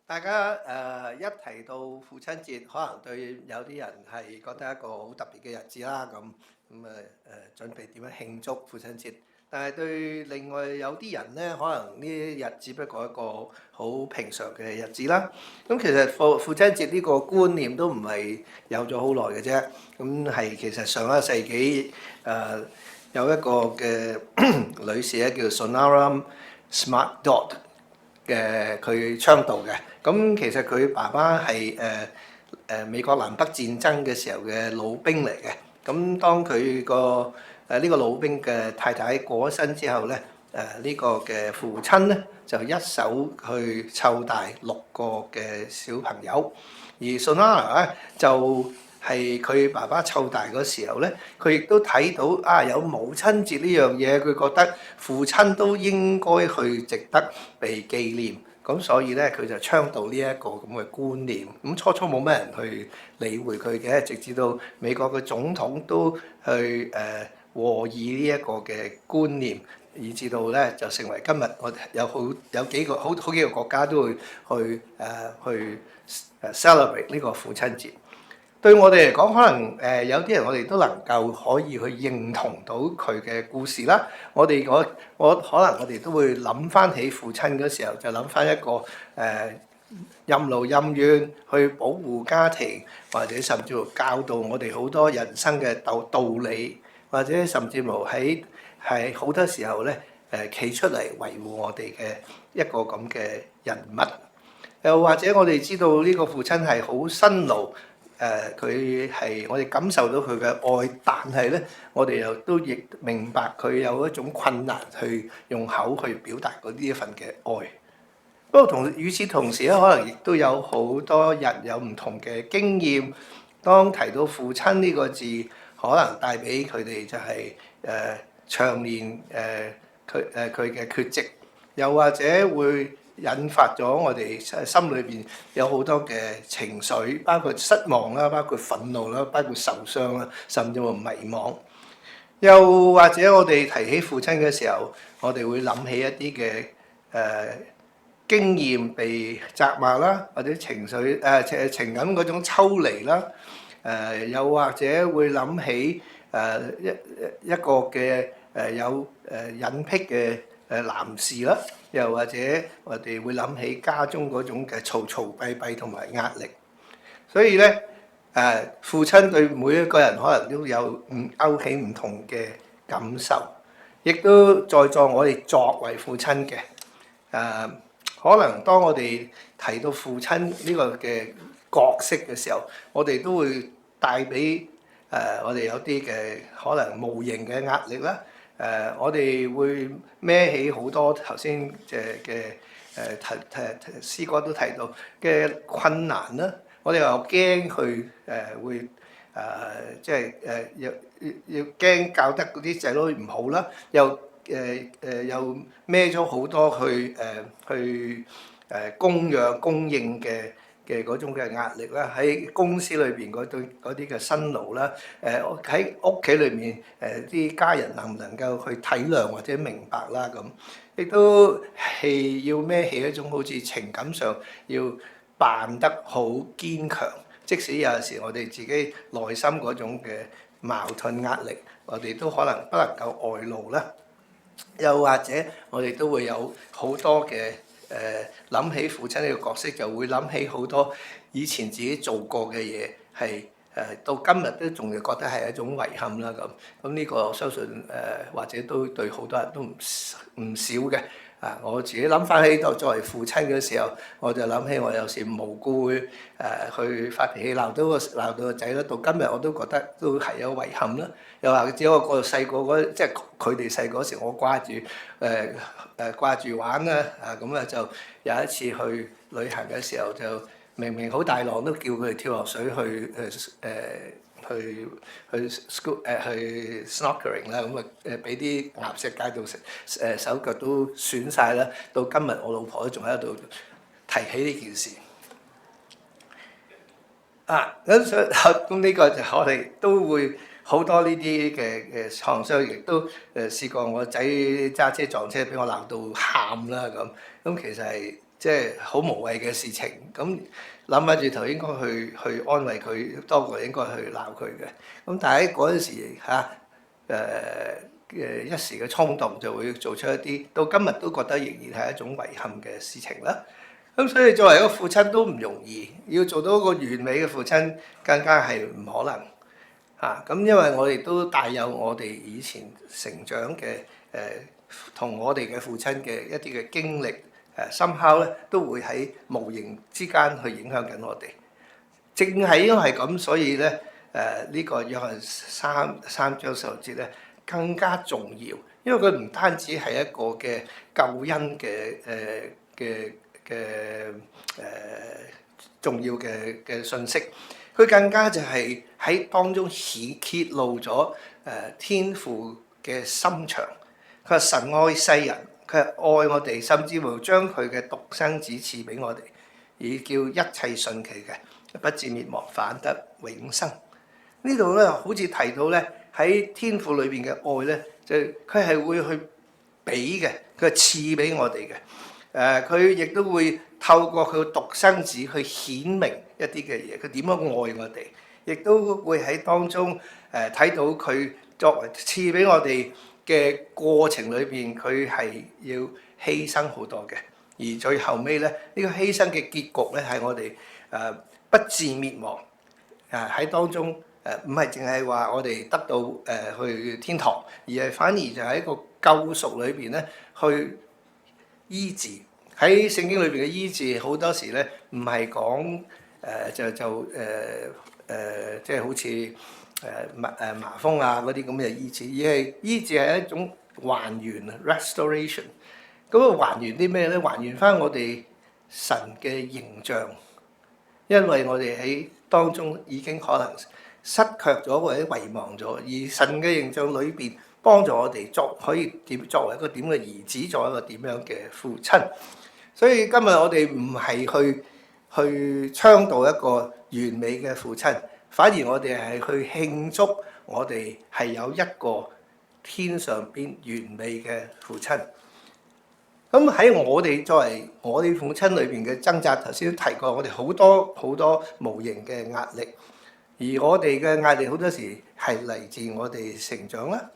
大家一提到父親節，可能對有啲人係覺得一個好特別嘅日子啦，準備點樣慶祝父親節。但係對另外有啲人咧，可能呢日只不過一個好平常嘅日子啦。其實父親節呢個觀念都唔係有咗好耐嘅啫。係其實上一世紀有一個嘅女士咧，叫 Sonara Smart Dot 嘅佢倡導嘅。其實佢爸爸係美國南北戰爭嘅時候嘅老兵嚟嘅。當佢呢個老兵嘅太太過咗身之後咧，呢個嘅父親咧就一手去湊大6個嘅小朋友，而 Sonara 咧就係佢爸爸湊大嗰時候咧，佢亦都睇到有母親節呢樣嘢，佢覺得父親都應該去值得被紀念。所以咧，佢就倡導呢一個咁嘅觀念。初初冇咩人去理會佢嘅，直至到美國嘅總統都去和議呢一個嘅觀念，以至到咧就成為今日我有幾個好幾個國家都會去 celebrate 呢個父親節。對我哋嚟講，可能有啲人我哋都能夠可以去認同到佢嘅故事啦。我可能我哋都會諗翻起父親嗰時候，就諗翻一個任勞任怨去保護家庭，或者甚至乎教導我哋好多人生嘅道理，或者甚至乎係好多時候咧企出嚟維護我哋嘅一個咁嘅人物。又或者我哋知道呢個父親係好辛勞。佢係我哋感受到佢嘅愛，但係咧，我哋又都亦明白佢有一種困難去用口去表達嗰啲一份嘅愛。不過與此同時咧，可能亦都有好多人有唔同嘅經驗。當提到父親呢個字，可能帶俾佢哋就係長年佢嘅缺席，又或者會引發咗我哋心裏邊有好多嘅情緒，包括失望啦，包括憤怒啦，包括受傷啦，甚至乎迷惘。又或者我哋提起父親嘅時候，我哋會諗起一啲嘅經驗被責罵啦，或者情感嗰種抽離啦。又或者會諗起一個嘅有隱癖嘅男士啦，又或者我哋會諗起家中嗰種嘅嘈嘈閉閉同埋壓力。所以咧父親對每一個人可能都有勾起唔同嘅感受，亦都在座我哋作為父親嘅可能當我哋提到父親呢個嘅角色嘅時候，我哋都會帶俾我哋有啲嘅可能無形嘅壓力啦。我哋會孭起好多頭先嘅詩歌都提到嘅困難啦。我哋又驚佢會要驚教得嗰啲仔女唔好啦，又孭咗好多去供養供應嘅嗰種嘅壓力啦，喺公司裏邊嗰啲嘅辛勞啦，喺屋企裏面啲家人能唔能夠去體諒或者明白啦咁，亦都係要孭起一種好似情感上要扮得好堅強，即使有時我哋自己內心嗰種嘅矛盾壓力，我哋都可能不能夠外露啦。又或者我哋都會有好多嘅諗起父親呢個角色，就會諗起好多以前自己做過嘅嘢，係到今日都仲係覺得係一種遺憾啦咁。呢個我相信或者都對好多人都唔少嘅。我自己諗翻起作為父親嘅時候，我就諗起我有時無故會去發脾氣鬧到個仔啦，到今日我都覺得都係有遺憾啦。又或者我個細個嗰即係佢哋細個嗰時，我掛住玩啦就有一次去旅行嘅時候，就明明好大浪都叫佢哋跳落水去 snorkeling 啦，俾啲岩石界到手腳都損晒啦。到今日我老婆都仲喺度提起呢件事。咁呢個就我哋都會好多呢啲嘅創傷，亦都試過我仔揸車撞車俾我鬧到喊啦咁。其實係即係好無謂嘅事情。咁諗翻轉頭應該去安慰佢，多過應該去鬧佢嘅。咁但係喺嗰陣時一時嘅衝動就會做出一啲到今日都覺得仍然係一種遺憾嘅事情啦。咁所以作為一個父親都唔容易，要做到一個完美嘅父親更加係唔可能嚇。咁因為我哋都帶有我哋以前成長嘅同我哋嘅父親嘅一啲嘅經歷深刻咧，都會喺無形之間去影響緊我哋。正係因為咁，所以咧呢個約翰三章16節咧更加重要，因為佢唔單止係一個嘅救恩嘅重要嘅信息，佢更加就係喺當中揭露咗天父嘅心腸。佢話神愛世人，佢係愛我哋，甚至乎將佢嘅獨生子賜俾我哋，以叫一切信其嘅不至滅亡，反得永生。呢度咧好似提到咧喺天父裏邊嘅愛咧，就佢係會去俾嘅，佢係賜俾我哋嘅。佢亦都會透過佢嘅獨生子去顯明一啲嘅嘢，佢點樣愛我哋，亦都會喺當中睇到佢作為賜俾我哋嘅過程裏邊，佢係要犧牲好多嘅。而最後尾咧，呢個犧牲嘅結局咧係我哋不至滅亡喺當中唔係淨係話我哋得到去天堂，而係反而就喺一個救贖裏邊咧去醫治。喺聖經裏邊嘅醫治好多時咧唔係講即係好似麻風啊嗰啲咁嘅醫治，而係醫治係一種還原 restoration。咁啊還原啲咩咧？還原翻我哋神嘅形象，因為我哋喺當中已經可能失卻咗或者遺忘咗，而神嘅形象裏邊幫助我哋可以作為一個點嘅兒子，作為一個點樣嘅父親。所以今日我哋唔係去倡導一個完美嘅父親，反而我哋係去慶祝我哋係有一個天上邊完美嘅父親。咁喺我哋作為我哋父親裏邊嘅掙扎，頭先提過，我哋好多無形嘅壓力，而我哋嘅壓力好多時係嚟自我哋成長啦。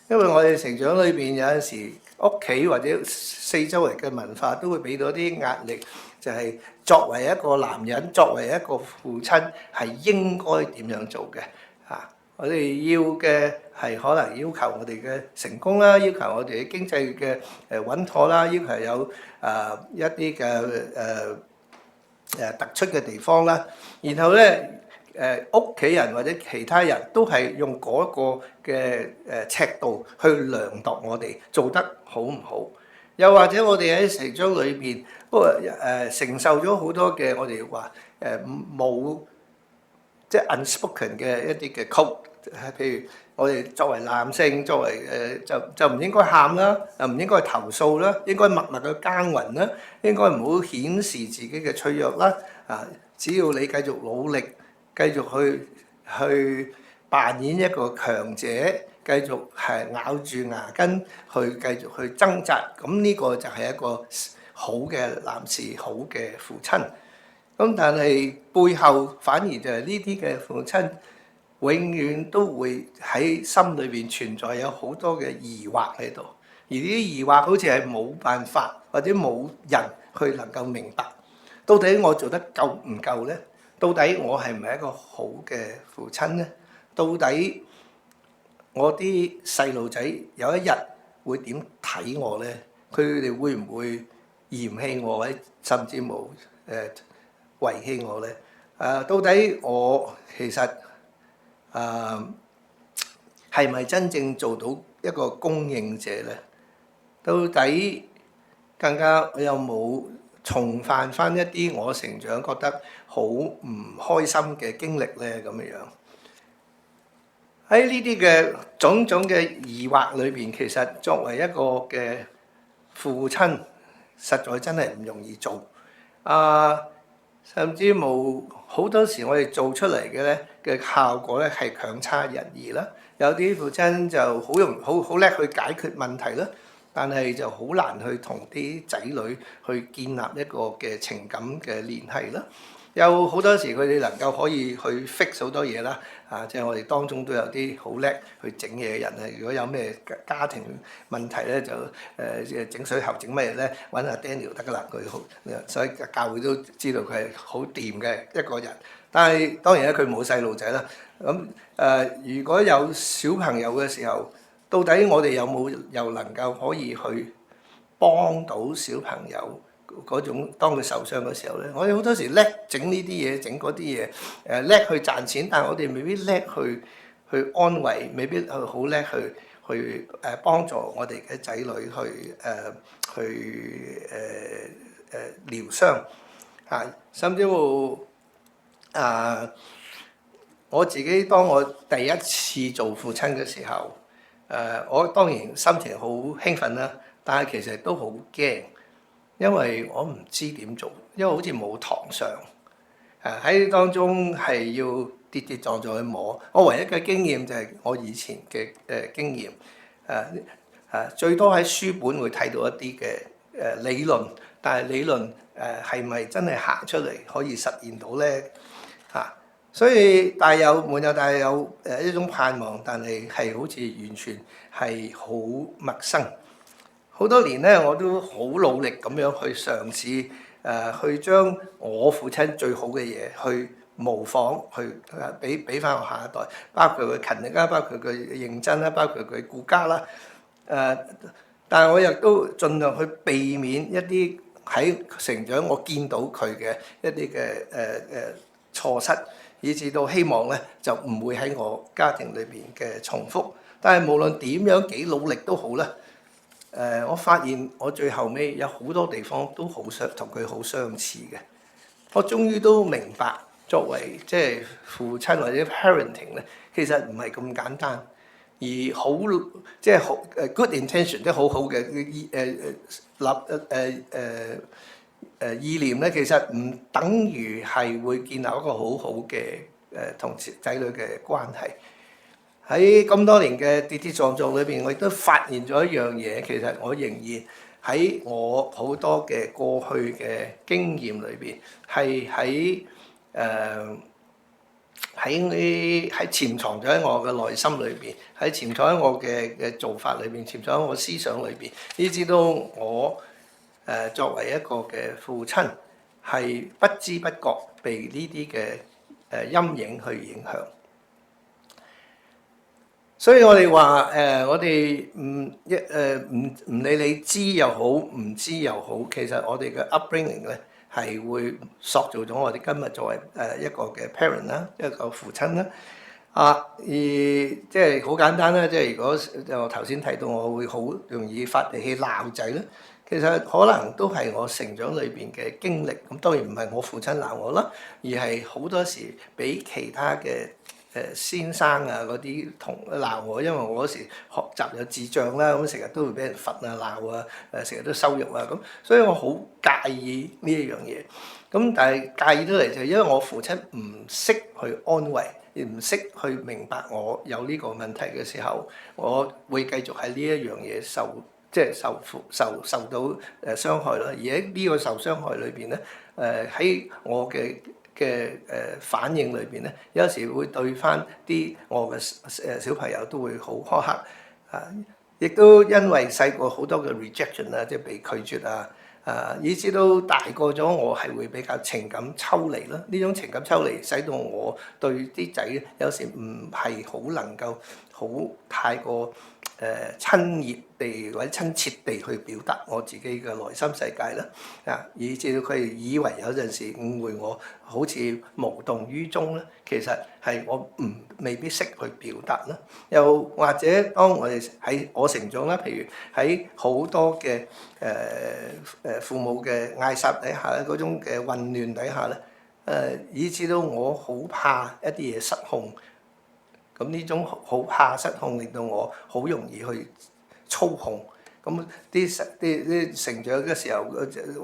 因為我哋成長裏邊有陣時屋企或者四周圍嘅文化都會俾到啲壓力，就係作為一個男人，作為一個父親係應該點樣做嘅嚇。我哋要嘅係可能要求我哋嘅成功啦，要求我哋嘅經濟嘅穩妥啦，要求有一啲嘅突出嘅地方啦。然後咧屋企人或者其他人都係用嗰個嘅尺度去量度我哋做得好唔好。又或者我哋喺成長裏邊，不過承受咗好多嘅我哋話冇即係 unspoken 嘅一啲嘅 code。譬如我哋作為男性，作為就唔應該喊啦，又唔應該投訴啦，應該默默嘅耕耘啦，應該唔好顯示自己嘅脆弱啦。只要你繼續努力，繼續去扮演一個強者，繼續係咬住牙根去繼續去掙扎，咁呢個就係一個好嘅男士，好嘅父親。咁但係背後反而就係呢啲嘅父親，永遠都會喺心裏邊存在有好多嘅疑惑喺度，而呢啲疑惑好似係冇辦法或者冇人去能夠明白，到底我做得夠唔夠呢？到底我係唔係一個好嘅父親呢？到底我啲細路仔有一日會點睇我呢？佢哋會唔會嫌棄我或者甚至冇遺棄我呢？到底我其實係咪真正做到一個供應者呢？到底更加我有冇重犯翻一啲我成長覺得好唔開心嘅經歷呢？咁樣喺呢啲嘅種種嘅疑惑裏邊，其實作為一個嘅父親，實在真係唔容易做。甚至冇好多時我哋做出嚟嘅咧嘅效果咧係強差人意啦。有啲父親就好叻去解決問題啦，但係就好難去同啲仔女去建立一個嘅情感嘅聯繫啦。有好多時佢哋能夠可以去 fix 好多嘢啦，即係我哋當中都有啲好叻去整嘢嘅人啊。如果有咩家庭問題咧，就整水喉整乜嘢咧，揾阿 Daniel 得㗎啦，佢好，所以教會都知道佢係好掂嘅一個人。但係當然咧，佢冇細路仔啦。咁如果有小朋友嘅時候，到底我哋有冇又能夠可以去幫到小朋友嗰種當佢受傷嘅時候咧？我哋好多時叻整呢啲嘢，整嗰啲嘢，叻去賺錢，但係我哋未必叻去安慰，未必好叻去幫助我哋嘅仔女去療傷甚至乎我自己當我第一次做父親嘅時候，我當然心情好興奮啦，但係其實都好驚，因為我唔知點做，因為好似冇堂上，喺當中係要跌跌撞撞去摸。我唯一嘅經驗就係我以前嘅經驗，最多喺書本會睇到一啲嘅理論，但係理論係咪真係行出嚟可以實現到咧？所以大有滿有大有一種盼望，但係好似完全係好陌生。好多年咧，我都好努力咁樣去嘗試去將我父親最好嘅嘢去模仿，去俾翻我下一代，包括佢勤力啦，包括佢認真啦，包括佢顧家啦。但係我亦都盡量去避免一啲喺成長我見到佢嘅一啲嘅錯失。以至到希望咧就唔會喺我家庭裏邊嘅重複。但係無論點樣幾努力都好啦，我發現我最後尾有好多地方都好同佢好相似嘅。我終於都明白，作為即係父親或者 parenting 咧，其實唔係咁簡單，而好即係好good intention 即係好好嘅意念咧，其實唔等於係會建立一個好好嘅同仔女嘅關係。喺咁多年嘅跌跌撞撞裏邊，我亦都發現咗一樣嘢，其實我仍然喺我好多嘅過去嘅經驗裏邊，係喺潛藏咗喺我嘅內心裏邊，喺潛藏喺我嘅做法裏邊，潛藏喺我思想裏邊，以至到我作為一個嘅父親，係不知不覺被呢啲嘅陰影去影響。所以我哋話我哋唔理你知又好，唔知又好，其實我哋嘅 upbringing 咧係會塑造咗我哋今日作為一個嘅 parent 啦，一個父親啦。而即係好簡單啦，即係如果我頭先提到我會好容易發脾氣鬧仔咧，其實可能都係我成長裏邊嘅經歷。咁當然唔係我父親鬧我啦，而係好多時俾其他嘅先生啊嗰啲同鬧我，因為我嗰時學習有智障啦，咁成日都會俾人罰啊鬧啊，成日都羞辱啊咁，所以我好介意呢一樣嘢。咁但係介意得嚟就係因為我父親唔識去安慰，亦唔識去明白我有呢個問題嘅時候，我會繼續喺呢一樣嘢受到傷害啦。而喺呢個受傷害裏邊咧，喺我嘅反應裏邊咧，有時會對翻啲我嘅小朋友都會好苛刻亦都因為細個好多嘅 rejection 啊，即係被拒絕以至到大個咗，我係會比較情感抽離啦。呢種情感抽離，使到我對啲仔有時唔係好能夠好太過親熱地或者親切地去表達我自己嘅內心世界啦。以至到佢哋以為有陣時誤會我，好似無動於衷咧，其實係我未必識去表達啦。又或者當我哋喺我成長啦，譬如喺好多嘅父母嘅嗌殺底下咧，嗰種嘅混亂底下咧，以至到我好怕一啲嘢失控。咁呢種好怕失控，令到我好容易去操控。咁啲成長嘅時候，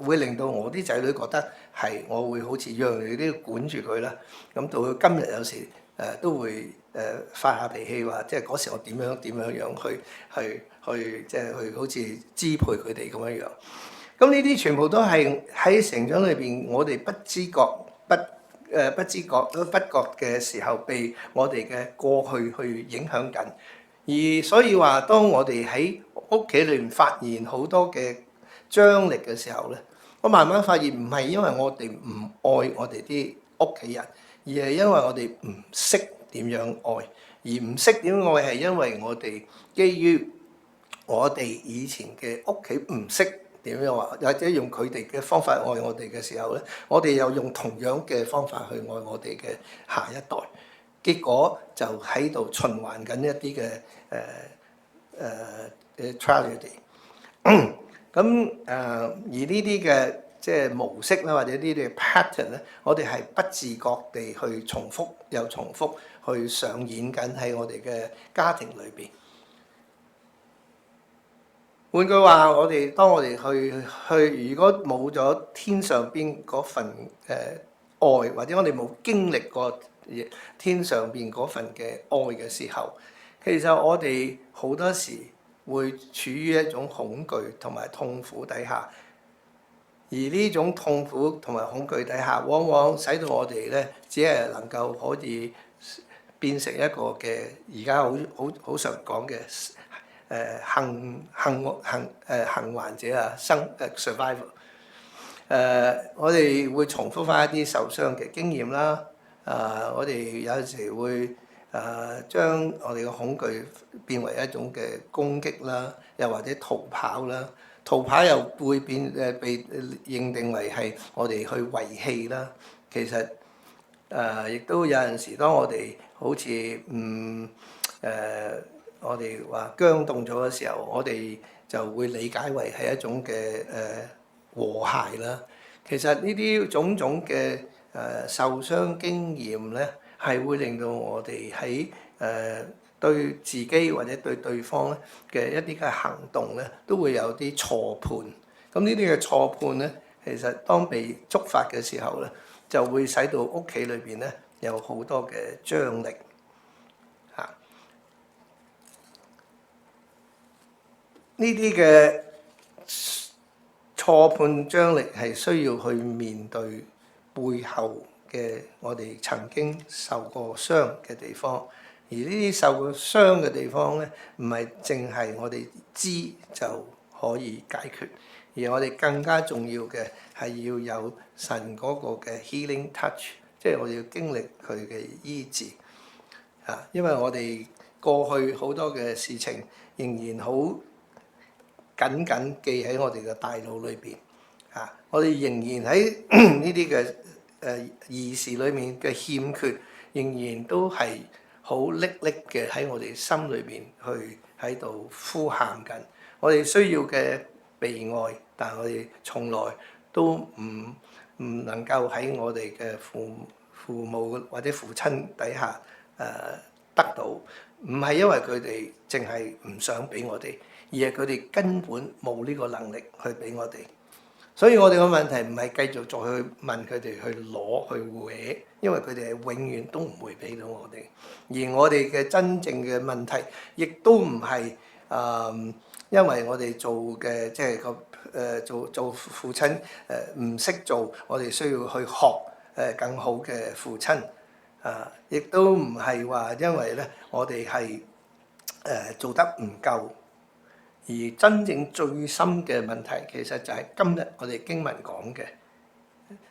會令到我啲仔女覺得係我會好似樣樣都要管住佢啦。咁到今日有時都會發下脾氣，話即係嗰時我點樣去即係去好似支配佢哋咁樣樣。咁呢啲全部都係喺成長裏邊，我哋不知覺、不知覺都不覺嘅時候，被我哋嘅過去影響緊。而所以話，當我哋喺屋企裏面發現好多嘅張力嘅時候咧，我慢慢發現唔係因為我哋唔愛我哋啲屋企人，而係因為我哋唔識點樣愛，而唔識點愛係因為我哋基於我哋以前嘅屋企唔識點樣話，或者用佢哋嘅方法愛我哋嘅時候咧，我哋又用同樣嘅方法去愛我哋嘅下一代，結果就喺度循環緊一啲嘅tragedy。咁而呢啲嘅即係模式啦，或者呢啲嘅 pattern 咧，我哋係不自覺地去重複又重複去上演緊喺我哋嘅家庭裏邊。換句話，當我哋去，如果冇咗天上邊嗰份愛，或者我哋冇經歷過天上邊嗰份嘅愛嘅時候，其實我哋好多時會處於一種恐懼同埋痛苦底下，而呢種痛苦同埋恐懼底下，往往使到我哋咧，只係能夠可以變成一個嘅而家好常講嘅幸還者啊，survival。我哋會重複翻一啲受傷嘅經驗啦。我哋有時會將我哋嘅恐懼變為一種嘅攻擊啦，又或者逃跑啦。逃跑又會被認定為係我哋去遺棄啦。其實亦都有陣時，當我哋好似我哋話僵凍咗嘅時候，我哋就會理解為係一種嘅和諧啦。其實呢啲種種嘅受傷經驗咧，係會令到我哋喺對自己或者對對方咧嘅一啲嘅行動咧，都會有啲錯判。咁呢啲嘅錯判咧，其實當被觸發嘅時候咧，就會使到屋企裏邊咧有好多嘅張力嚇。呢啲嘅錯判張力係需要去面對背後嘅我哋曾經受過傷嘅地方，而呢啲受過傷嘅地方咧，唔係淨係我哋知就可以解決，而我哋更加重要嘅係要有神嗰個嘅 healing touch， 即係我哋要經歷佢嘅醫治啊，因為我哋過去好多嘅事情仍然好緊緊記喺我哋嘅大腦裏邊啊，我哋仍然喺呢啲嘅兒時裏面嘅欠缺，仍然都係好歷歷嘅喺我哋心裏邊去喺度呼喊緊。我哋需要嘅被愛，但係我哋從來都唔能夠喺我哋嘅父母或者父親底下得到，唔係因為佢哋淨係唔想俾我哋，而係佢哋根本冇呢個能力去俾我哋。所以我哋個問題唔係繼續再去問佢哋去攞去搲，因為佢哋係永遠都唔會俾到我哋。而我哋嘅真正嘅問題，亦都唔係因為我哋做嘅即係做父親唔識做，我哋需要去學更好嘅父親。亦都唔係話因為咧我哋係做得唔夠。而真正最深嘅問題，其實就係今日我哋經文講嘅，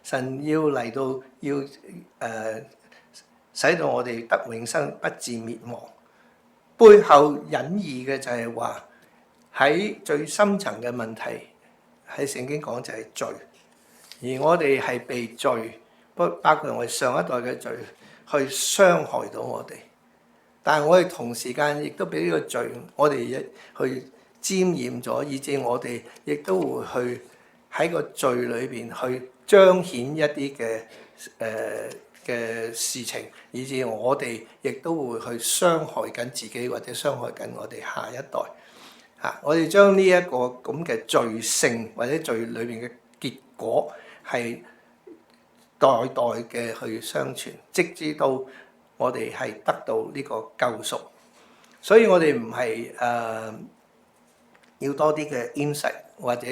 神要嚟到要使到我哋得永生，不致滅亡。背後隱義嘅就係話喺最深層嘅問題，喺聖經講就係罪，而我哋係被罪，包括我哋上一代嘅罪，去傷害到我哋。但係我哋同時間亦都俾呢個罪，我哋去沾染咗，以致我哋亦都會去喺個罪裏邊去彰顯一啲嘅事情，以致我哋亦都會去傷害緊自己，或者傷害緊我哋下一代。我哋將呢一個咁嘅罪性或者罪裏邊嘅結果係代代嘅去相傳，直至到我哋係得到呢個救贖。所以我哋唔係要多啲嘅 insight，或者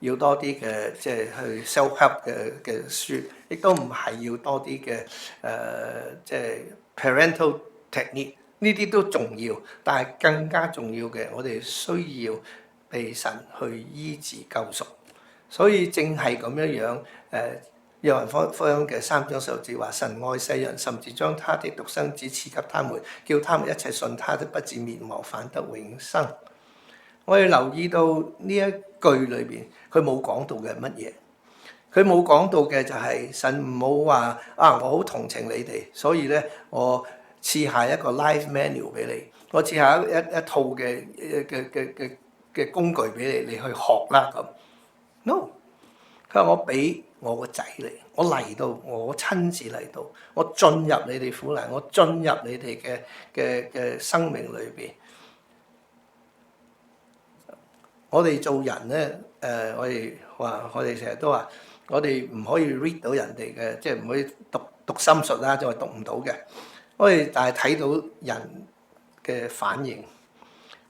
要多啲嘅即係去 self-help 嘅書，亦都唔係要多啲嘅即係 parental technique， 呢啲都重要，但係更加重要嘅，我哋需要被神去醫治救贖。所以正係咁樣約翰福音嘅3章16節話：神愛世人，甚至將他的獨生子賜給他們，叫他們一切信他的不至滅亡，反得永生。我哋留意到呢一句裏邊，佢冇講到嘅乜嘢？佢冇講到嘅就係神唔好話我好同情你哋，所以咧我賜下一個 life manual 俾你，我賜下一套嘅工具俾你，你去學啦咁。No， 佢話我俾我個仔嚟，我嚟到，我親自嚟到，我進入你哋苦難，我進入你哋嘅生命裏邊。我哋做人咧，我哋成日都話，我哋唔可以 read 到人哋嘅，即係唔可以讀心術啦，就係讀唔到嘅。我哋但係睇到人嘅反應，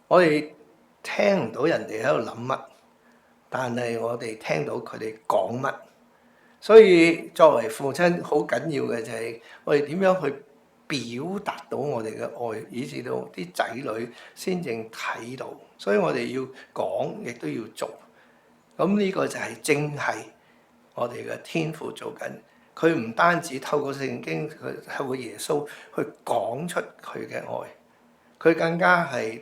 我哋聽唔到人哋喺度諗乜，但係我哋聽到佢哋講乜。所以作為父親，好緊要嘅就係我哋點樣去表達到我哋嘅愛，以至到啲仔女先正睇到。所以我哋要講，亦都要做。咁呢個就係正係我哋嘅天父做緊。佢唔單止透過聖經，佢透過耶穌去講出佢嘅愛，佢更加係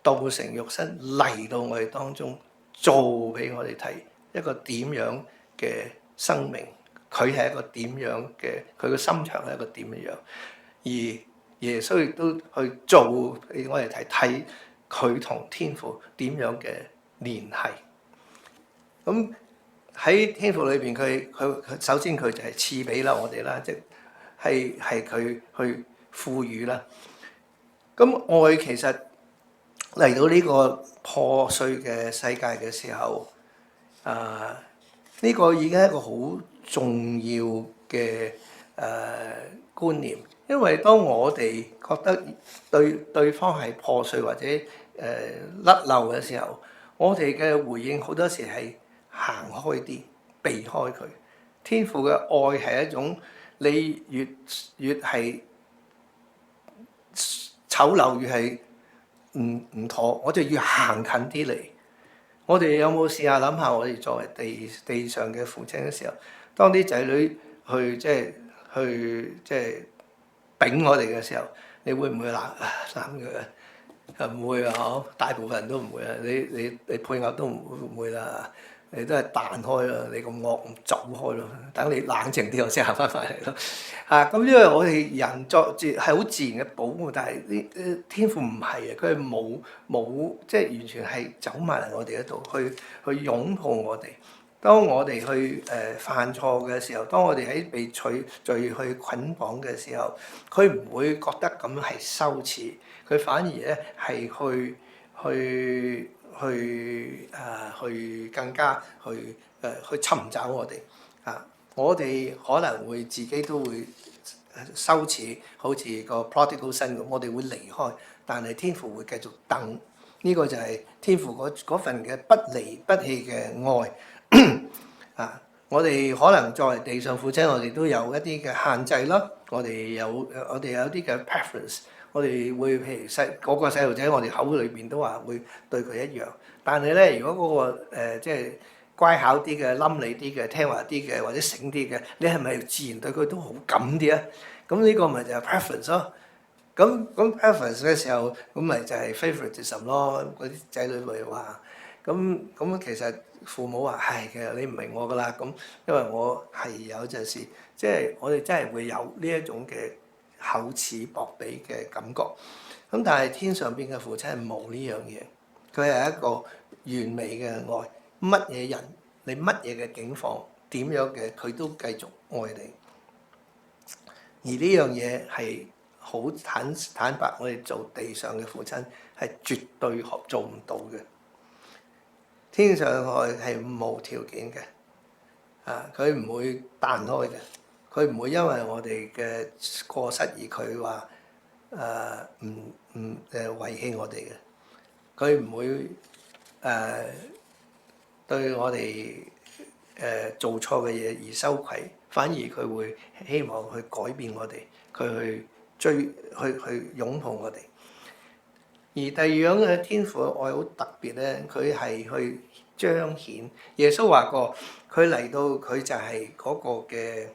道成肉身嚟到我哋當中，做俾我哋睇一個點樣嘅生命。佢係一個點樣嘅，佢嘅心腸係一個點樣。而耶穌亦都去做俾我哋睇佢同天父點樣嘅聯繫。咁喺天父裏邊，佢首先佢就係賜俾啦我哋啦，即係佢去賦予啦。咁愛其實嚟到呢個破碎嘅世界嘅時候，呢個已經係一個好重要嘅觀念。因為當我哋覺得對方係破碎或者甩漏嘅時候，我哋嘅回應好多時係行開啲，避開佢。天父嘅愛係一種，你越係醜陋，越係唔妥，我就越行近啲嚟。我哋有冇試下諗下，我哋作為地上嘅父親嘅時候，當啲仔女去即係丙我哋嘅時候，你會唔會鬧佢啊？唔會啊！大部分人都唔會啊！你配偶都唔會啦，你都係彈開啦！你咁惡，走開咯！等你冷靜啲，我先行翻返嚟咯。咁因為我哋人作係好自然嘅保護，但係啲天父唔係啊！佢係冇即係完全係走埋嚟我哋嗰度去擁抱我哋。當我哋去犯錯嘅時候，當我哋喺被罪去捆綁嘅時候，佢唔會覺得咁樣係羞恥，佢反而咧係去更加去尋找我哋。我哋可能會自己都會羞恥，好似個 prodigal son 咁，我哋會離開，但係天父會繼續等。呢個就係天父嗰份嘅不離不棄嘅愛。我哋可能作為地上父親，我哋都有一啲嘅限制啦。我哋有啲嘅 preference， 我哋會譬如嗰個細路仔，我哋口裏邊都話會對佢一樣。但係咧，如果嗰個即係乖巧啲嘅、冧你啲嘅、聽話啲嘅或者醒啲嘅，你係咪自然對佢都好感啲啊？咁呢個咪就係 preference 咯。咁 preference 嘅時候，咁咪就係 favoritism 咯。嗰啲仔女咪話，咁其實父母話：其實你唔明我㗎啦。咁因為我係有陣時，即係我哋真係會有呢一種嘅厚此薄彼嘅感覺。咁但係天上邊嘅父親係冇呢樣嘢，佢係一個完美嘅愛，乜嘢人，你乜嘢嘅境況，點樣嘅佢都繼續愛你。而呢樣嘢係好坦白，我哋做地上嘅父親係絕對做唔到嘅。天上愛係無條件嘅，佢唔會彈開嘅，佢唔會因為我哋嘅過失而佢話遺棄我哋嘅，佢唔會對我哋做錯嘅嘢而羞愧，反而佢會希望去改變我哋，佢去擁抱我哋。而第二樣嘅天父嘅愛好特別咧，佢係去彰顯。耶穌話過，佢嚟到佢就係嗰個嘅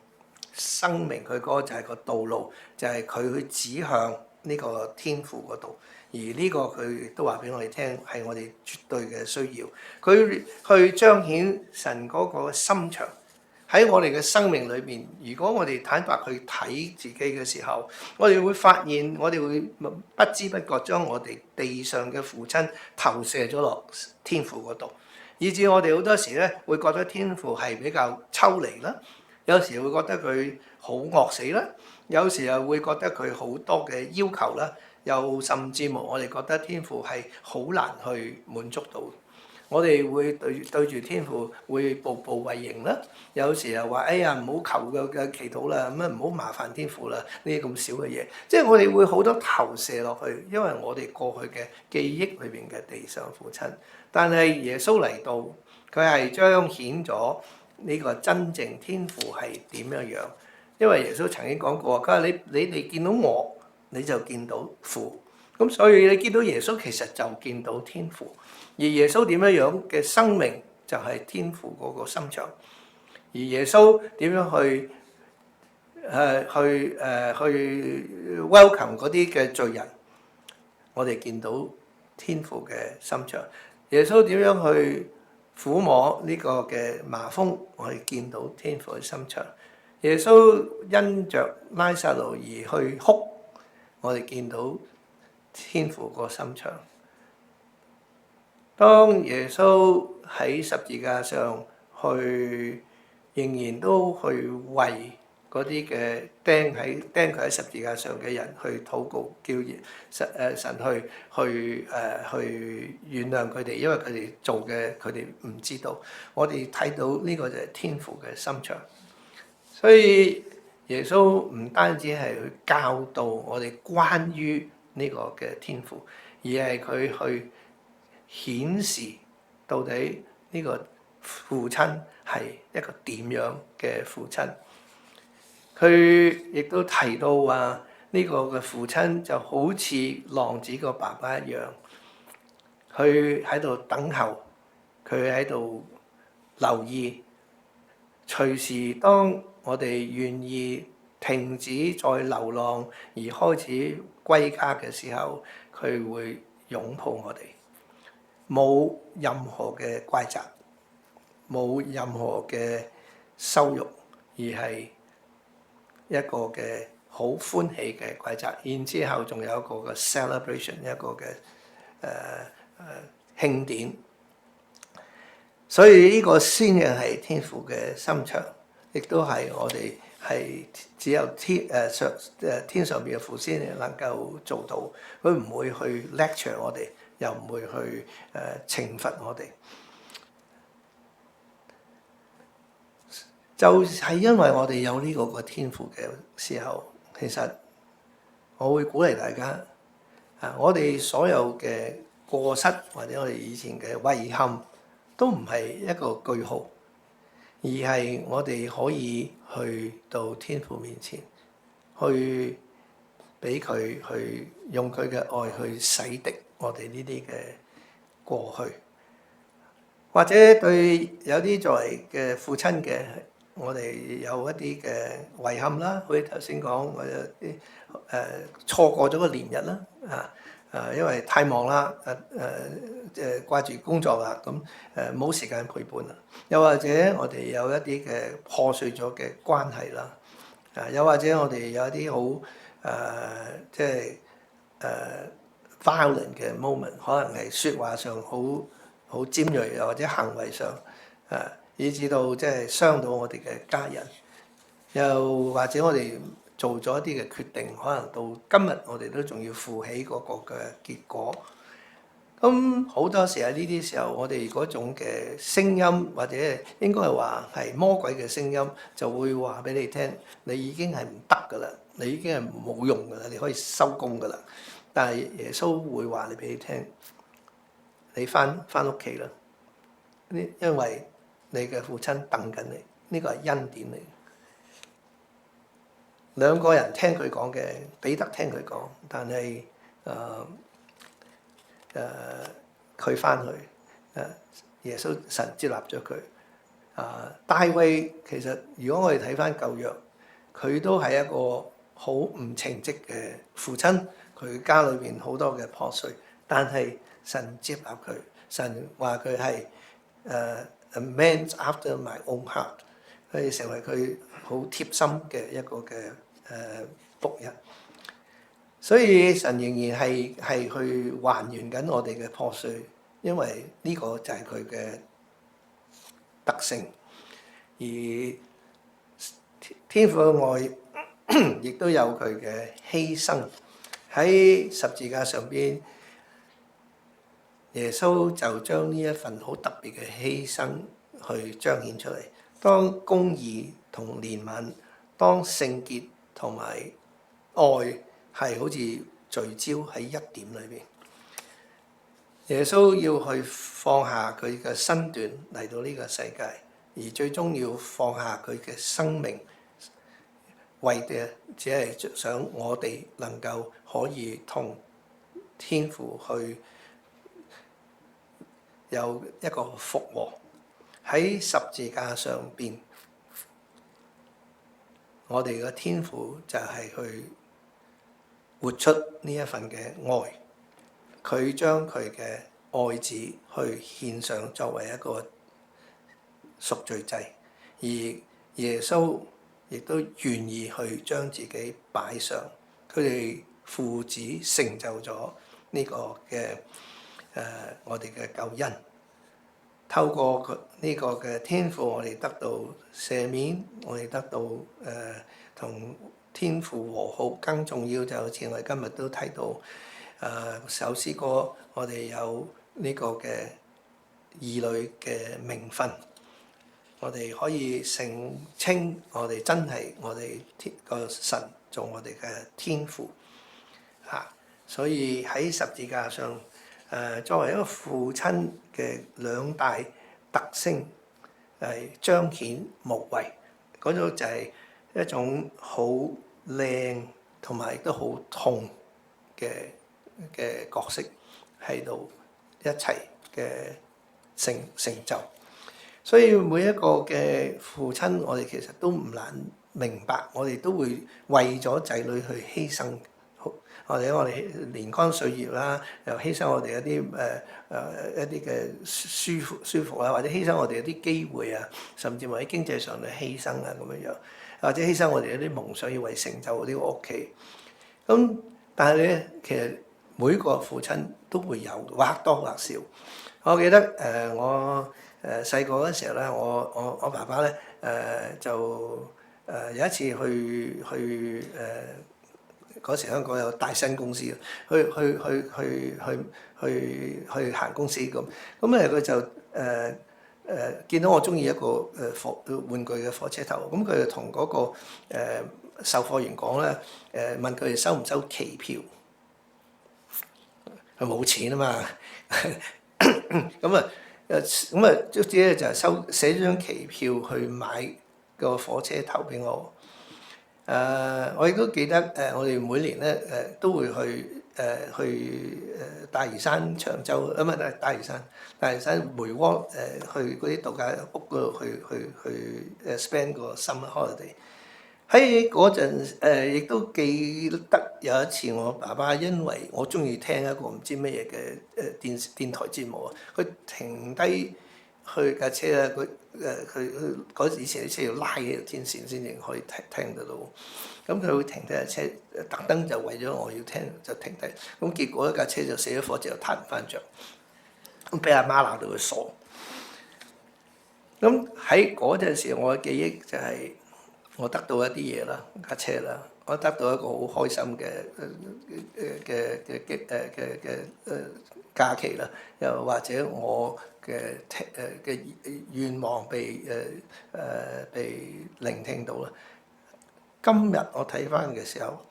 生命，佢嗰個就係個道路，就係佢去指向呢個天父嗰度。而呢個佢亦都話俾我哋聽，係我哋絕對嘅需要。佢去彰顯神嗰個心腸喺我哋嘅生命裏邊。如果我哋坦白去睇自己嘅時候，我哋會發現，我哋會不知不覺將我哋地上嘅父親投射咗落天父嗰度，以至我哋好多時咧會覺得天父係比較抽離啦，有時會覺得佢好惡死啦，有時又會覺得佢好多嘅要求啦。又甚至乎，我哋覺得天父係好難去滿足到。我哋會對住天父會步步為營啦。有時又話：哎呀，唔好求嘅祈禱啦，咁啊唔好麻煩天父啦。呢啲咁少嘅嘢，即係我哋會好多投射落去，因為我哋過去嘅記憶裏邊嘅地上父親。但係耶穌嚟到，佢係彰顯咗呢個真正天父係點樣樣。因為耶穌曾經講過，佢話你哋見到我，你就見到父，咁所以你見到耶穌其實就見到天父，而耶穌點樣樣嘅生命就係天父嗰個心腸，而耶穌點樣去 welcome 嗰啲嘅罪人，我哋見到天父嘅心腸。耶穌點樣去撫摸呢個嘅麻風，我哋見到天父嘅心腸。耶穌因着拉撒路而去哭，我哋見到天父個心腸。當耶穌喺十字架上去，仍然都去為嗰啲嘅釘佢喺十字架上嘅人去禱告，叫神去原諒佢哋，因為佢哋做嘅佢哋唔知道。我哋睇到呢個就係天父嘅心腸。所以耶穌唔單止係去教導我哋關於呢個嘅天父，而係佢去顯示到底呢個父親係一個點樣嘅父親。佢亦都提到話呢個嘅父親就好似浪子個爸爸一樣，佢喺度等候，佢喺度留意，隨時當我哋願意停止再流浪而開始歸家嘅時候，佢會擁抱我哋，冇任何嘅怪責，冇任何嘅羞辱，而係一個嘅好歡喜嘅怪責。然之後仲有一個嘅 celebration， 一個嘅慶典。所以呢個先嘅係天父嘅心腸，亦都係我哋係只有天上邊嘅父先能夠做到。佢唔會去 lecture 我哋，又唔會去懲罰我哋。就係因為我哋有呢個嘅天父嘅時候，其實我會鼓勵大家我哋所有嘅過失或者我哋以前嘅遺憾，都唔係一個句號，而係我哋可以去到天父面前，去俾佢去用佢嘅愛去洗滌我哋呢啲嘅過去，或者對有啲作為嘅父親嘅，我哋有一啲嘅遺憾啦，好似頭先講，我有啲錯過咗個年日啦，因為太忙啦，掛住工作啦，咁冇時間陪伴啦。又或者我哋有一啲嘅破碎咗嘅關係啦，又或者我哋有一啲好violent 嘅 moment， 可能係説話上好尖鋭，又或者行為上以至到即係傷到我哋嘅家人，又或者我哋做咗一啲嘅決定，可能到今日我哋都仲要負起嗰個嘅結果。咁好多時喺呢啲時候，我哋嗰種嘅聲音，或者應該係話係魔鬼嘅聲音，就會話俾你聽，你已經係唔得噶啦，你已經係冇用噶啦，你可以收工噶啦。但係耶穌會話你俾你聽，你翻屋企啦，因為你嘅父親等緊你，呢個係恩典嚟。兩個人聽佢講嘅，彼得聽佢講，但係佢翻去，耶穌神接納咗佢。大衛其實如果我哋睇翻舊約，佢都係一個好唔稱職嘅父親，佢家裏邊好多嘅破碎，但係神接納佢，神話佢係a man after my own heart， 佢成為佢好貼心嘅一個嘅僕人。所以神仍然係去還原緊我哋嘅破碎，因為呢個就係佢嘅特性。而天父嘅愛亦都有佢嘅犧牲，喺十字架上邊，耶穌就將呢一份好特別嘅犧牲去彰顯出嚟。當公義同憐憫，當聖潔同埋愛係好似聚焦喺一點裏邊，耶穌要去放下佢嘅身段嚟到呢個世界，而最終要放下佢嘅生命，為嘅只係想我哋能夠可以同天父去有一個復和。喺十字架上邊，我哋嘅天父就係去活出呢一份嘅愛，佢將佢嘅愛子去獻上作為一個贖罪祭，而耶穌亦都願意去將自己擺上，佢哋父子成就咗呢個嘅我哋嘅救恩。透過呢個嘅天父，我哋得到赦免，我哋得到同天父和好。更重要就好似我哋今日都睇到首詩歌，我哋有呢個嘅兒女嘅名分，我哋可以承稱我哋真係我哋個神做我哋嘅天父嚇。所以喺十字架上，作為一個父親嘅兩大特性係彰顯無遺，嗰種就係一種好靚同埋都好痛嘅角色喺度一齊嘅成就。所以每一個嘅父親，我哋其實都唔難明白，我哋都會為咗仔女去犧牲。我哋年光歲月啦，又犧牲我哋一啲一啲嘅舒服啊，或者犧牲我哋一啲機會啊，甚至乎喺經濟上嘅犧牲啊咁樣樣，或者犧牲我哋一啲夢想要為成就呢個屋企。咁但係咧，其實每個父親都會有或多或少。我記得我細個嗰時候咧，我爸爸咧就有一次去嗰時香港有大新公司，去行公司咁咧，佢就見到我中意一個玩具嘅火車頭，咁佢就同嗰個售貨員講咧，問佢哋收唔收期票，佢冇錢啊嘛，咁啊，總之咧就係寫咗張期票去買個火車頭俾我。我亦都記得我哋每年咧都會去大嶼山長洲，唔係大嶼山梅窩去嗰啲度假屋嗰度去 spend 個 summer holiday。喺嗰陣亦都記得有一次我爸爸因為我中意聽一個唔知乜嘢嘅電台節目啊，佢停低去架車啊，佢以前啲車要拉嘅條天線先至可以聽得到。咁佢會停低架車，特登就為咗我要聽就停低。咁結果一架車就死咗火，之後撻唔翻着，咁俾阿媽鬧到佢傻。咁喺嗰陣時，我嘅記憶就係我得到一啲嘢啦，架車啦，我得到一個好開心嘅假期啦，又或者我嘅願望被聆聽到啦。今日我睇翻嘅時候，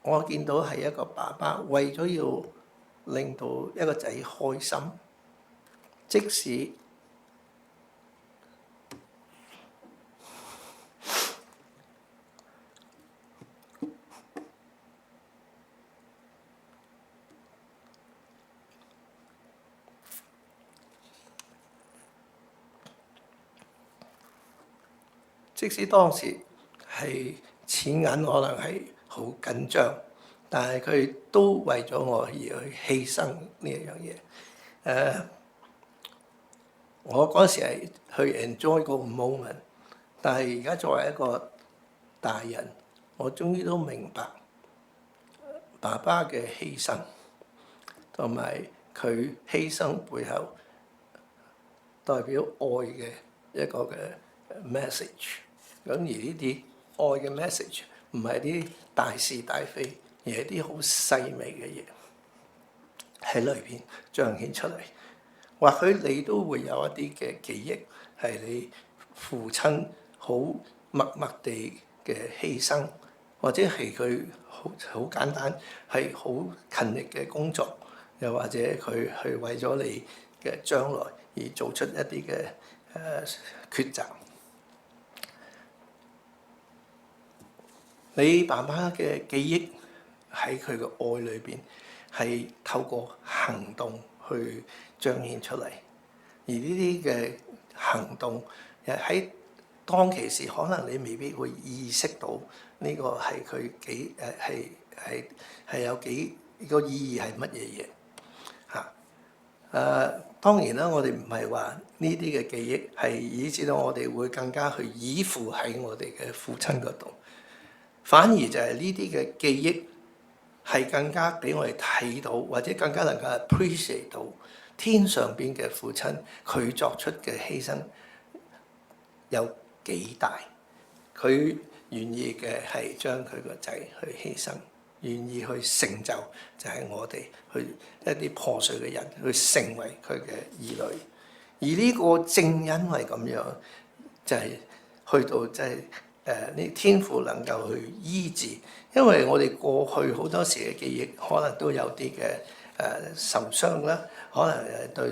我見到係一個爸爸為咗要令到一個仔開心，即使當時係錢銀可能係好緊張，但係佢都為咗我而去犧牲呢一樣嘢。我嗰時係去 enjoy 個 moment，但係而家作為一個大人，我終於都明白爸爸嘅犧牲，同埋佢犧牲背後代表愛嘅一個嘅 message。咁而呢啲愛嘅 message 唔係啲大是大非，而係啲好細微嘅嘢喺裏邊彰顯出嚟。或許你都會有一啲嘅記憶係你父親好默默地嘅犧牲，或者係佢好簡單係好勤力嘅工作，又或者佢係為咗你嘅將來而做出一啲嘅抉擇。你爸爸嘅記憶喺佢嘅愛裏邊係透過行動去彰顯出嚟，而呢啲嘅行動喺當其時可能你未必會意識到呢個係佢幾係有幾個意義係乜嘢嘢嚇。當然啦，我哋唔係話呢啲嘅記憶係以致到我哋會更加去依附喺我哋嘅父親嗰度，反而就係呢啲嘅記憶係更加俾我哋睇到，或者更加能夠 appreciate 到天上邊嘅父親佢作出嘅犧牲有幾大，佢願意嘅係將佢個仔去犧牲，願意去成就就係我哋去一啲破碎嘅人去成為佢嘅兒女。而呢個正因為咁樣，就係去到即係呢天父能夠去醫治，因為我哋過去好多時嘅記憶可能都有啲嘅受傷啦，可能對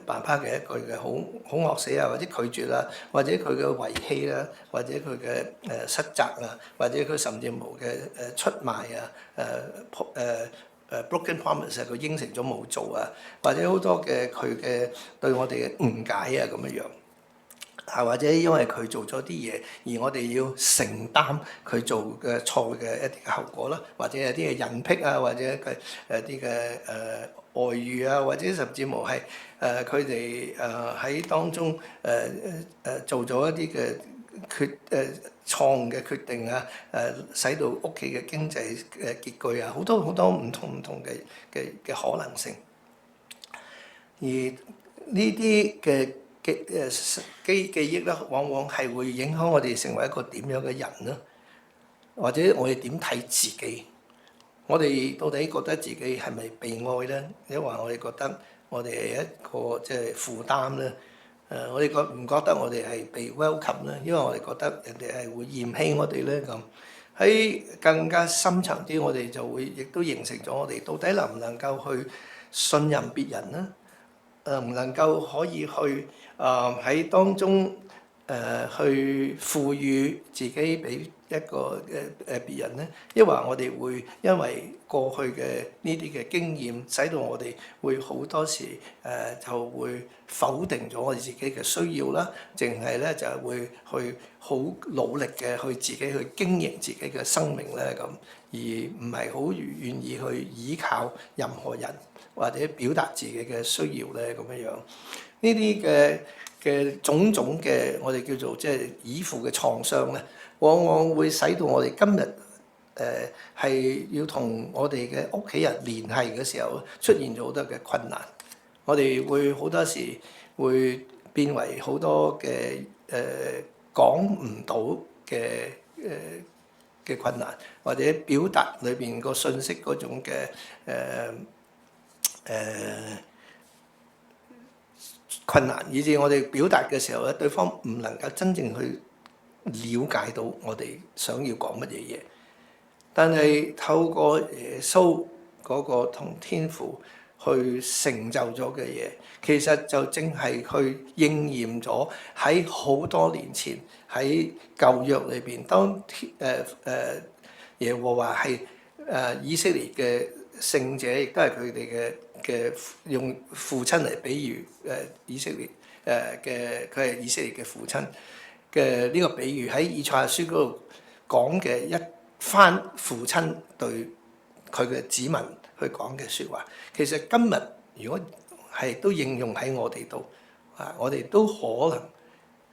爸爸嘅一句嘅好惡死啊，或者拒絕啦，或者佢嘅遺棄啦，或者佢嘅失責啊，或者佢甚至無嘅出賣啊，broken promise 佢應承咗冇做啊，或者好多嘅佢嘅對我哋嘅誤解啊咁樣。或者因為佢做咗啲嘢，而我哋要承擔佢做嘅錯嘅一啲嘅後果啦，或者有啲嘅隱僻啊，或者佢啲嘅外遇啊，或者甚至乎係佢哋喺當中做咗一啲嘅錯誤嘅決定啊，使到屋企嘅經濟拮據啊，好多唔同嘅可能性。而呢啲嘅記憶咧，往往係會影響我哋成為一個點樣嘅人咧，或者我哋點睇自己？我哋到底覺得自己係咪被愛咧？抑或我哋覺得我哋係一個即係負擔咧？我哋唔覺得我哋係被 welcome 咧？因為我哋覺得人哋係會嫌棄我哋咧咁。喺更加深層啲，我哋就會亦都形成咗我哋到底能唔能夠去信任別人咧？唔能夠可以去喺當中去賦予自己俾一個別人咧，抑或我哋會因為過去嘅呢啲嘅經驗，使到我哋會好多時就會否定咗我哋自己嘅需要啦，淨係咧就係會去好努力嘅去自己去經營自己嘅生命咧咁，而唔係好願意去依靠任何人或者表達自己嘅需要咧咁樣樣。呢啲嘅種種嘅我哋叫做即係依附嘅創傷咧，往往會使到我哋今日係要同我哋嘅屋企人聯繫嘅時候，出現咗好多嘅困難。我哋會好多時會變為好多嘅講唔到嘅嘅困難，或者表達裏邊個信息嗰種嘅困難，以至我哋表達嘅時候咧，對方唔能夠真正去了解到我哋想要講乜嘢嘢。但係透過耶穌嗰個同天父去成就咗嘅嘢，其實就正係去應驗咗喺好多年前喺舊約裏邊，當耶和華係以色列嘅聖者，亦都係佢哋嘅用父親嚟比喻以色列嘅佢係以色列嘅父親嘅呢個比喻，喺以賽亞書嗰度講嘅一番父親對佢嘅子民去講嘅説話，其實今日如果係都應用喺我哋度我哋都可能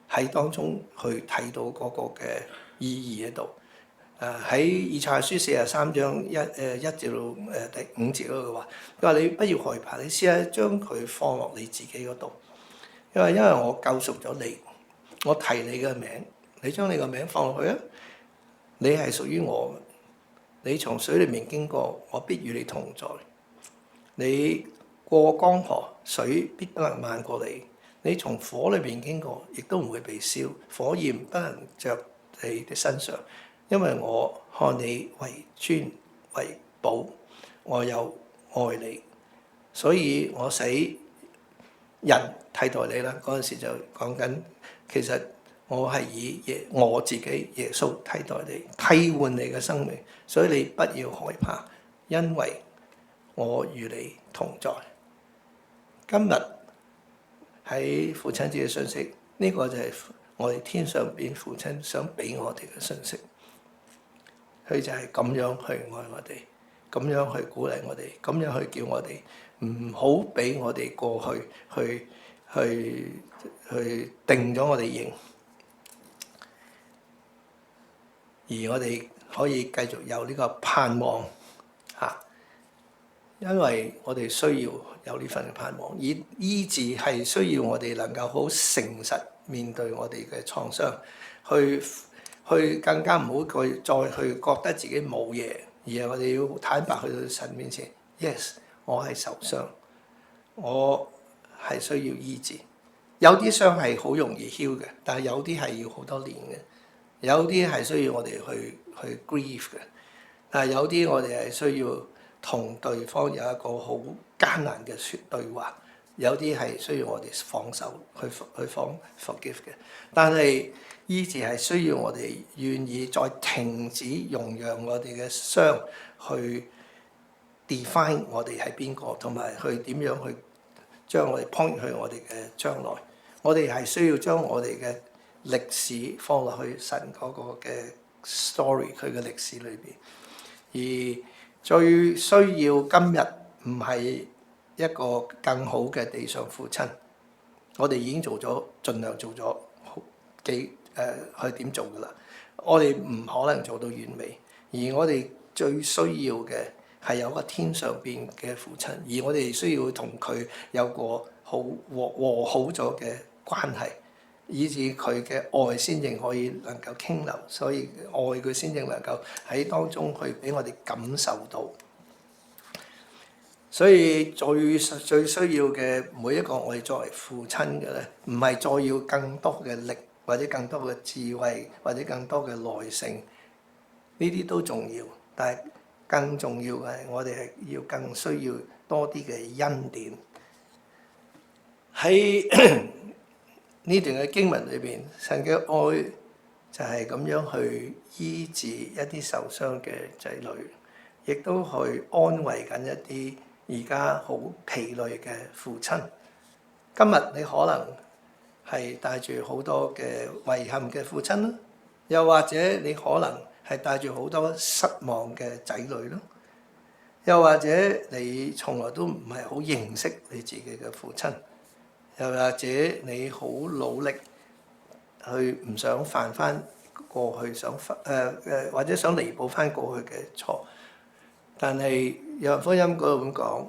喺當中去睇到嗰個嘅意義喺度。喺以賽亞書43章1至到第5節嗰度話，佢話你不要害怕，你試下將佢放落你自己嗰度，因為我救贖咗你，我提你嘅名，你將你個名放落去啊！你係屬於我，你從水裏面經過，我必與你同在。你過江河，水必不能漫過你。你從火裏面經過，亦都唔會被燒，火焰不能着你的身上。因為我看你為尊為寶，我又愛你，所以我使人替代你啦。嗰陣時就講緊，其實我係以我自己耶穌替代你，替換你嘅生命，所以你不要害怕，因為我與你同在。今日喺父親節嘅信息，呢個就係我哋天上邊父親想俾我哋嘅信息。佢就係咁樣去愛我哋，咁樣去鼓勵我哋，咁樣去叫我哋唔好俾我哋過去定咗我哋型，而我哋可以繼續有呢個盼望嚇，因為我哋需要有呢份嘅盼望。而醫治係需要我哋能夠好誠實面對我哋嘅創傷，去更加唔好再去覺得自己冇嘢，而係我哋要坦白去到神面前。Yes， 我係受傷，我係需要醫治。有啲傷係好容易 heal 嘅，但係有啲係要好多年嘅。有啲係需要我哋去 grieve 嘅，但係有啲我哋係需要同對方有一個好艱難嘅對話。有啲係需要我哋放手去 forgive 嘅，但係醫治係需要我哋願意再停止容讓我哋嘅傷去 define 我哋係邊個，同埋去點樣去將我哋 point 去我哋嘅將來。我哋係需要將我哋嘅歷史放落去神嗰個嘅 story 佢嘅歷史裏邊，而最需要今日唔係一個更好嘅地上父親，我哋已經做咗，盡量做咗去點做㗎啦。我哋唔可能做到完美，而我哋最需要嘅係有個天上邊嘅父親，而我哋需要同佢有個和好咗嘅關係，以至佢嘅愛先至可以能夠傾流，所以愛佢先至能夠喺當中去俾我哋感受到。所以最需要嘅每一個我哋作為父親嘅咧，唔係再要更多嘅力，或者更多嘅智慧，或者更多嘅耐性，呢啲都重要。但係更重要嘅係我哋係要更需要多啲嘅恩典。喺呢段嘅經文裏邊，神嘅愛就係咁樣去醫治一啲受傷嘅仔女，亦都去安慰緊一啲而家好疲累嘅父親。今日你可能係帶住好多嘅遺憾嘅父親啦，又或者你可能係帶住好多失望嘅仔女咯，又或者你從來都唔係好認識你自己嘅父親，又或者你好努力去唔想犯翻過去，或者想彌補翻過去嘅錯。但係約翰福音嗰度咁講，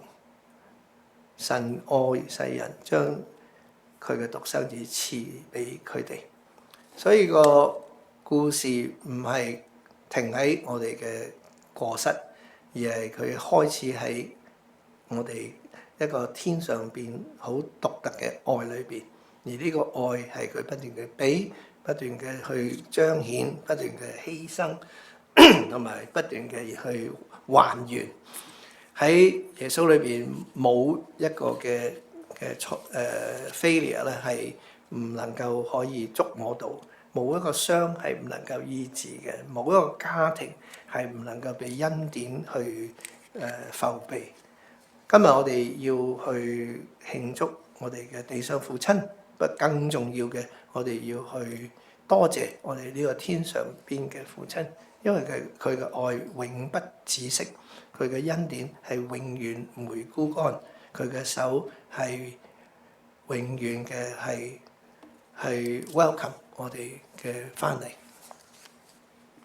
神愛世人，將佢嘅獨生子賜俾佢哋。所以個故事唔係停喺我哋嘅過失，而係佢開始喺我哋一個天上邊好獨特嘅愛裏邊，而呢個愛係佢不斷嘅俾，不斷嘅去彰顯，不斷嘅犧牲，同埋不斷嘅去還原。喺耶穌裏邊冇一個嘅failure 咧，係唔能夠可以觸摸到，冇一個傷係唔能夠醫治嘅，冇一個家庭係唔能夠被恩典去覆庇。今日我哋要去慶祝我哋嘅地上父親，不更重要嘅，我哋要去多謝我哋呢個天上邊嘅父親，因為佢嘅愛永不止息，佢嘅恩典係永遠唔會枯乾，佢嘅手係永遠嘅係welcome 我哋嘅翻嚟。